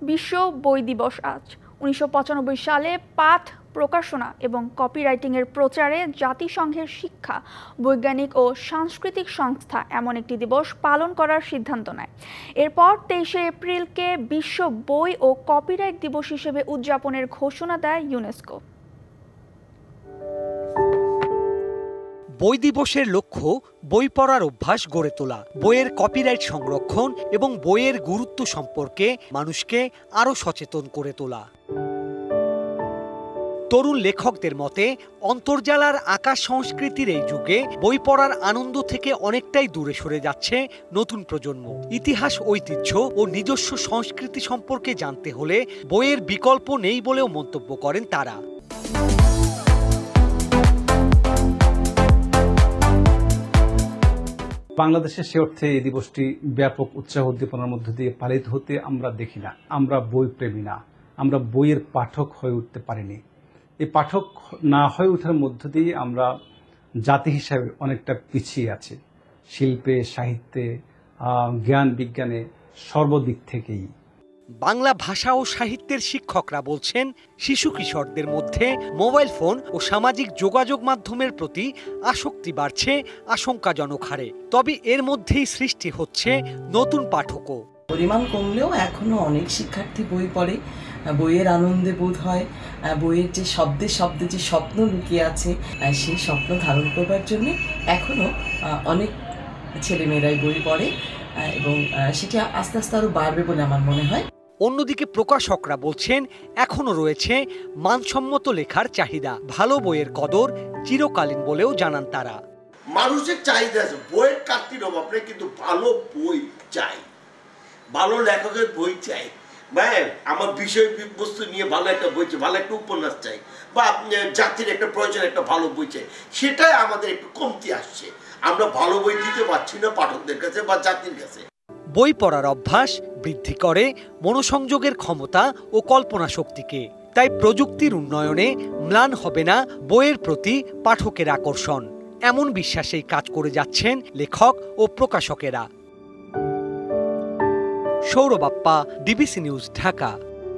বিশ্ব বই দিবস আজ। ১৯৯৫ সালে পাঠ প্রকাশনা এবং কপিরাইটিংয়ের প্রচারে জাতিসংঘের শিক্ষা, বৈজ্ঞানিক ও সাংস্কৃতিক সংস্থা এমন একটি দিবস পালন করার সিদ্ধান্ত নেয়। এরপর ২৩শে এপ্রিলকে বিশ্ব বই ও কপিরাইট দিবস হিসেবে উদযাপনের ঘোষণা দেয় ইউনেস্কো। বই দিবসের লক্ষ্য বই পড়ার অভ্যাস গড়ে তোলা, বইয়ের কপিরাইট সংরক্ষণ এবং বইয়ের গুরুত্ব সম্পর্কে মানুষকে আরও সচেতন করে তোলা। তরুণ লেখকদের মতে অন্তর্জালার আকাশ সংস্কৃতির এই যুগে বই পড়ার আনন্দ থেকে অনেকটাই দূরে সরে যাচ্ছে নতুন প্রজন্ম। ইতিহাস, ঐতিহ্য ও নিজস্ব সংস্কৃতি সম্পর্কে জানতে হলে বইয়ের বিকল্প নেই বলেও মন্তব্য করেন তারা। বাংলাদেশের সে অর্থে এই দিবসটি ব্যাপক উৎসাহ উদ্দীপনার মধ্য দিয়ে পালিত হতে আমরা দেখি না। আমরা বই প্রেমী না, আমরা বইয়ের পাঠক হয়ে উঠতে পারিনি। এই পাঠক না হয়ে ওঠার মধ্য দিয়ে আমরা জাতি হিসাবে অনেকটা পিছিয়ে আছি, শিল্পে, সাহিত্যে, জ্ঞান বিজ্ঞানে, সর্বদিক থেকেই। বাংলা ভাষা ও সাহিত্যের শিক্ষকরা বলছেন, শিশু কিশোরদের মধ্যে মোবাইল ফোন ও সামাজিক যোগাযোগ মাধ্যমের প্রতি আসক্তি বাড়ছে আশঙ্কাজনক হারে। তবে এর মধ্যেই সৃষ্টি হচ্ছে নতুন পাঠকও। পরিমাণ কমলেও এখনো অনেক শিক্ষার্থী বই পড়ে, বইয়ের আনন্দে বোধ হয়, বইয়ের যে শব্দে শব্দে যে স্বপ্ন লুকিয়ে আছে সেই স্বপ্ন ধারণ করবার জন্য এখনো অনেক ছেলেমেয়েরাই বই পড়ে এবং সেটা আস্তে আস্তে আরো বাড়বে বলে আমার মনে হয়। অন্যদিকে প্রকাশকরা বলছেন, এখনো রয়েছে মানসম্মত লেখার চাহিদা। ভালো বইয়ের কদর চিরকালীন বলেও জানান তারা। মানুষের চাহিদা আছে, বইয়ের কাটতির অভাব নেই, কিন্তু ভালো বই চাই, ভালো লেখকের বই চাই। আমার বিষয় বস্তু নিয়ে ভালো একটা বই চাই, ভালো একটা উপন্যাস চাই, বা জাতির একটা প্রয়োজন একটা ভালো বই চাই। সেটাই আমাদের একটু কমতি আসছে। আমরা ভালো বই দিতে পারছি না পাঠকদের কাছে বা জাতির কাছে। বই পড়ার অভ্যাস বৃদ্ধি করে মনোসংযোগের ক্ষমতা ও কল্পনা শক্তিকে। তাই প্রযুক্তির উন্নয়নে ম্লান হবে না বইয়ের প্রতি পাঠকের আকর্ষণ, এমন বিশ্বাসেই কাজ করে যাচ্ছেন লেখক ও প্রকাশকেরা। Sourav Bappa, DBC news, Dhaka.